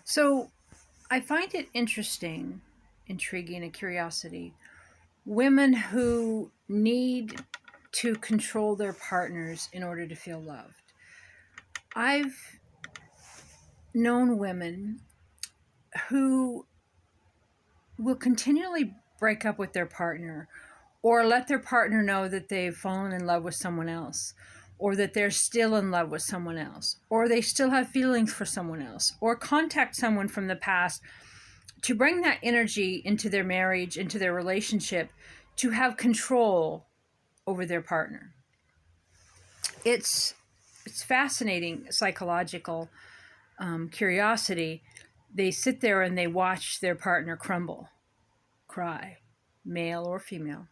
So I find it intriguing, a curiosity. Women who need to control their partners in order to feel loved. I've known women who will continually break up with their partner or let their partner know that they've fallen in love with someone else, or that they're still in love with someone else, or they still have feelings for someone else, or contact someone from the past to bring that energy into their marriage, into their relationship, to have control over their partner. It's it's fascinating psychological curiosity. They sit there and they watch their partner crumble, cry, male or female,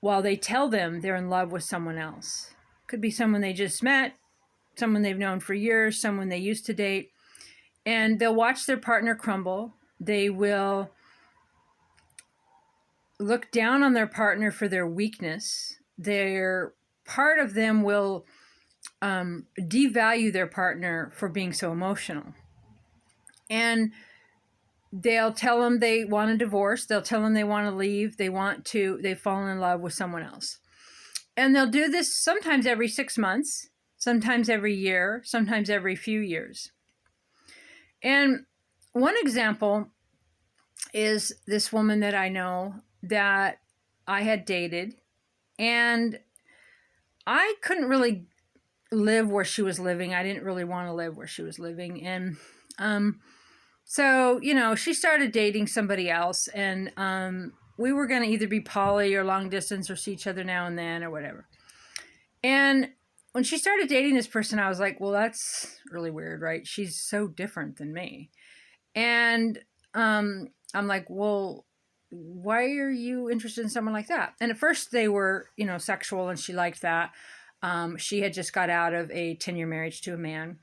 while they tell them they're in love with someone else. Could be someone they just met, someone they've known for years, someone they used to date, and they'll watch their partner crumble. They will look down on their partner for their weakness. Their part of them will devalue their partner for being so emotional. And they'll tell them they want a divorce. They'll tell them they want to leave. They've fallen in love with someone else. And they'll do this sometimes every 6 months, sometimes every year, sometimes every few years. And one example is this woman that I know that I had dated, and I couldn't really live where she was living. I didn't really want to live where she was living. And so, she started dating somebody else, and we were going to either be poly or long distance or see each other now and then or whatever. And when she started dating this person, I was like, well, that's really weird, right? She's so different than me. And I'm like, well, why are you interested in someone like that? And at first they were, sexual, and she liked that. She had just got out of a 10-year marriage to a man.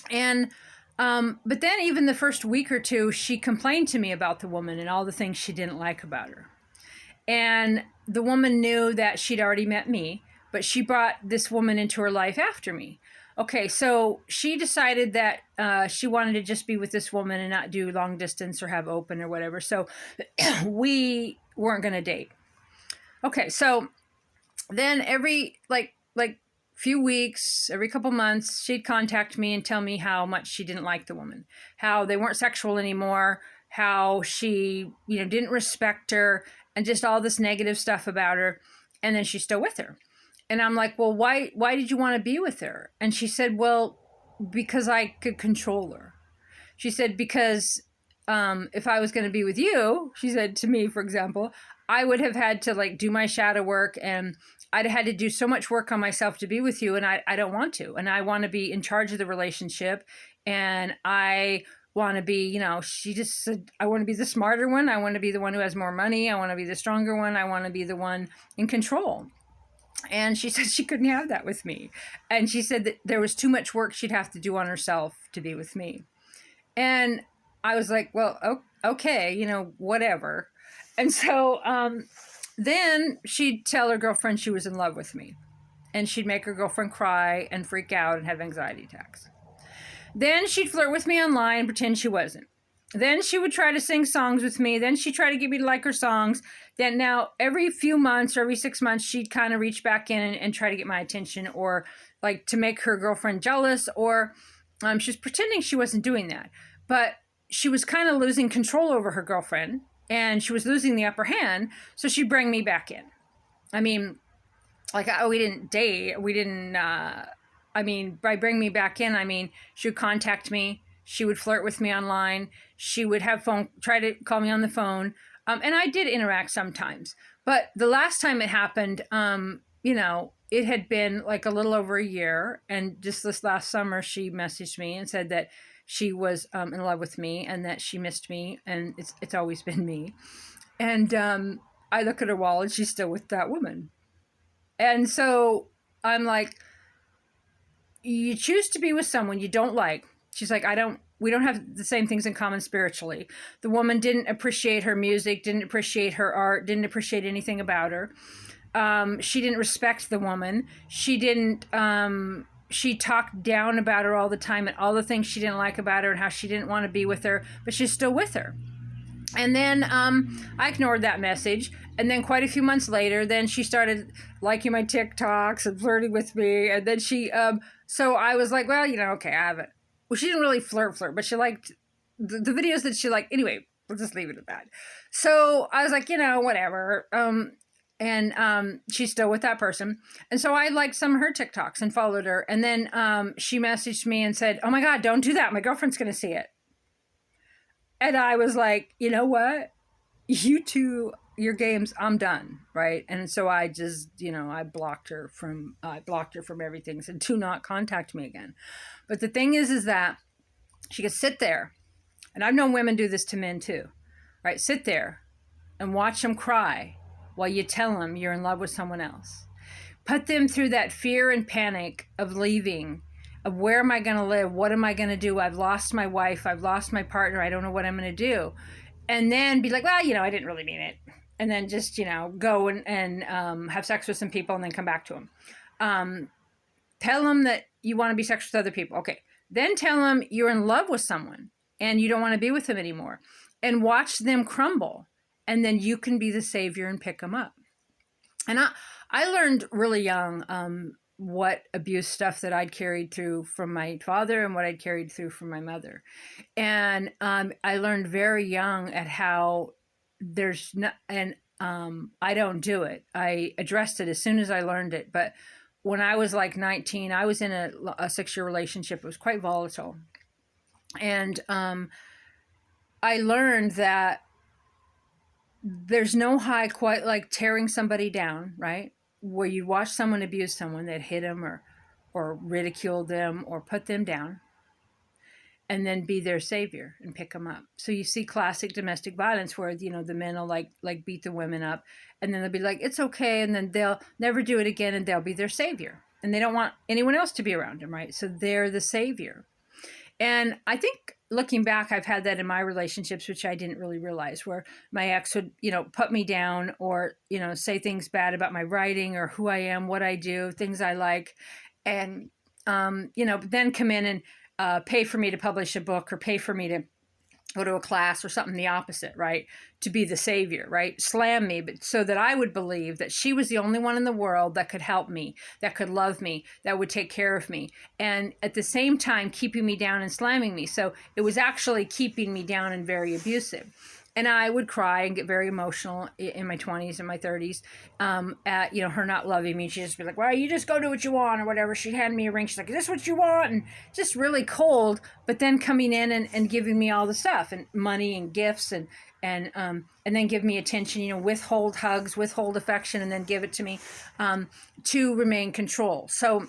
And but then even the first week or two, she complained to me about the woman and all the things she didn't like about her. And the woman knew that she'd already met me, but she brought this woman into her life after me. Okay, so she decided that she wanted to just be with this woman and not do long distance or have open or whatever. So we weren't going to date. Okay, so then every like few weeks, every couple months, she'd contact me and tell me how much she didn't like the woman, how they weren't sexual anymore, how she, didn't respect her, and just all this negative stuff about her. And then she's still with her. And I'm like, well, why did you want to be with her? And she said, well, because I could control her. She said, because if I was going to be with you, she said to me, for example, I would have had to do my shadow work, and I'd had to do so much work on myself to be with you, and I don't want to. And I want to be in charge of the relationship, and I want to be, she just said, I want to be the smarter one. I want to be the one who has more money. I want to be the stronger one. I want to be the one in control. And she said she couldn't have that with me. And she said that there was too much work she'd have to do on herself to be with me. And I was like, well, okay, whatever. And so then she'd tell her girlfriend she was in love with me. And she'd make her girlfriend cry and freak out and have anxiety attacks. Then she'd flirt with me online and pretend she wasn't. Then she would try to sing songs with me. Then she'd try to get me to like her songs. Then now every few months or every 6 months, she'd kind of reach back in and try to get my attention, or to make her girlfriend jealous, or she was pretending she wasn't doing that. But she was kind of losing control over her girlfriend, and she was losing the upper hand. So she'd bring me back in. I mean, we didn't date. We didn't, by bring me back in, she would contact me. She would flirt with me online. She would try to call me on the phone. And I did interact sometimes. But the last time it happened, it had been a little over a year. And just this last summer, she messaged me and said that she was in love with me and that she missed me. And it's always been me. And I look at her wall and she's still with that woman. And so I'm like, you choose to be with someone you don't like. She's like, we don't have the same things in common spiritually. The woman didn't appreciate her music, didn't appreciate her art, didn't appreciate anything about her. She didn't respect the woman. She didn't she talked down about her all the time and all the things she didn't like about her and how she didn't want to be with her, but she's still with her. And then I ignored that message. And then quite a few months later, then she started liking my TikToks and flirting with me. And then so I was like, well, okay, I haven't. Well, she didn't really flirt, but she liked the videos that she liked. Anyway, we'll just leave it at that. So I was like, whatever. And she's still with that person. And so I liked some of her TikToks and followed her. And then she messaged me and said, oh my God, don't do that. My girlfriend's going to see it. And I was like, you know what? You two, your games, I'm done. Right. And so I just, I blocked her from everything. Said, do not contact me again. But the thing is that she could sit there. And I've known women do this to men too. Right. Sit there and watch them cry while you tell them you're in love with someone else. Put them through that fear and panic of leaving, of where am I going to live? What am I going to do? I've lost my wife. I've lost my partner. I don't know what I'm going to do. And then be like, well, I didn't really mean it. And then just, go and have sex with some people and then come back to them. Tell them that you want to be sex with other people. Okay. Then tell them you're in love with someone and you don't want to be with them anymore. And watch them crumble. And then you can be the savior and pick them up. And I learned really young what abuse stuff that I'd carried through from my father and what I'd carried through from my mother. And I learned very young at how there's not, and I don't do it. I addressed it as soon as I learned it. But when I was like 19, I was in a 6-year relationship. It was quite volatile. And I learned that there's no high quite like tearing somebody down, right? Where you watch someone abuse someone that hit them or ridiculed them or put them down, and then be their savior and pick them up. So you see classic domestic violence where, the men will like beat the women up, and then they'll be like, it's okay. And then they'll never do it again, and they'll be their savior. And they don't want anyone else to be around them, right? So they're the savior. And I think looking back, I've had that in my relationships, which I didn't really realize, where my ex would, put me down or, say things bad about my writing or who I am, what I do, things I like. And, then come in and pay for me to publish a book or pay for me to go to a class or something the opposite, right? To be the savior, right? Slam me, but so that I would believe that she was the only one in the world that could help me, that could love me, that would take care of me. And at the same time, keeping me down and slamming me. So it was actually keeping me down and very abusive. And I would cry and get very emotional in my 20s and my 30s at, her not loving me. She'd just be like, well, you just go do what you want or whatever. She'd hand me a ring. She's like, is this what you want? And just really cold, but then coming in and giving me all the stuff and money and gifts and then give me attention, withhold hugs, withhold affection, and then give it to me to remain control. So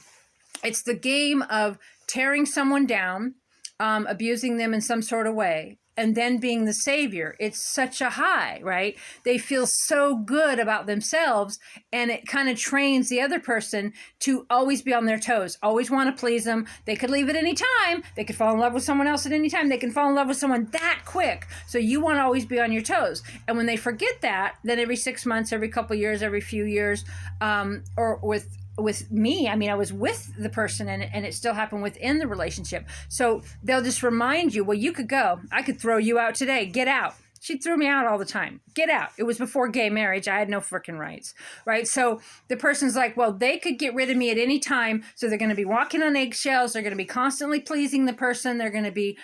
it's the game of tearing someone down, abusing them in some sort of way, and then being the savior. It's such a high, right? They feel so good about themselves, and it kind of trains the other person to always be on their toes, always want to please them. They could leave at any time. They could fall in love with someone else at any time. They can fall in love with someone that quick. So you want to always be on your toes. And when they forget that, then every 6 months, every couple of years, every few years, or with me, I was with the person and it still happened within the relationship. So they'll just remind you, well, you could go. I could throw you out today. Get out. She threw me out all the time. Get out. It was before gay marriage. I had no freaking rights, right? So the person's like, well, they could get rid of me at any time. So they're going to be walking on eggshells. They're going to be constantly pleasing the person. They're going to be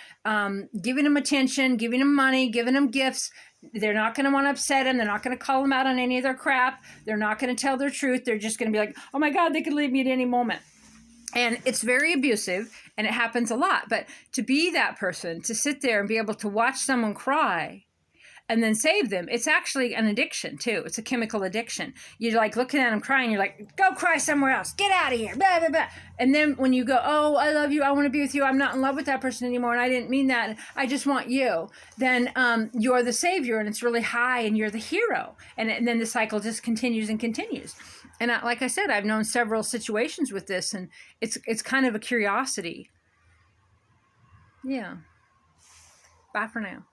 giving them attention, giving them money, giving them gifts. They're not going to want to upset him. They're not going to call him out on any of their crap. They're not going to tell their truth. They're just going to be like, oh my God, they could leave me at any moment. And it's very abusive and it happens a lot. But to be that person, to sit there and be able to watch someone cry and then save them, it's actually an addiction too. It's a chemical addiction. You're like looking at them crying. You're like, go cry somewhere else. Get out of here. Blah, blah, blah. And then when you go, oh, I love you. I want to be with you. I'm not in love with that person anymore. And I didn't mean that. I just want you. Then you're the savior and it's really high and you're the hero. And then the cycle just continues and continues. And like I said, I've known several situations with this and it's kind of a curiosity. Yeah. Bye for now.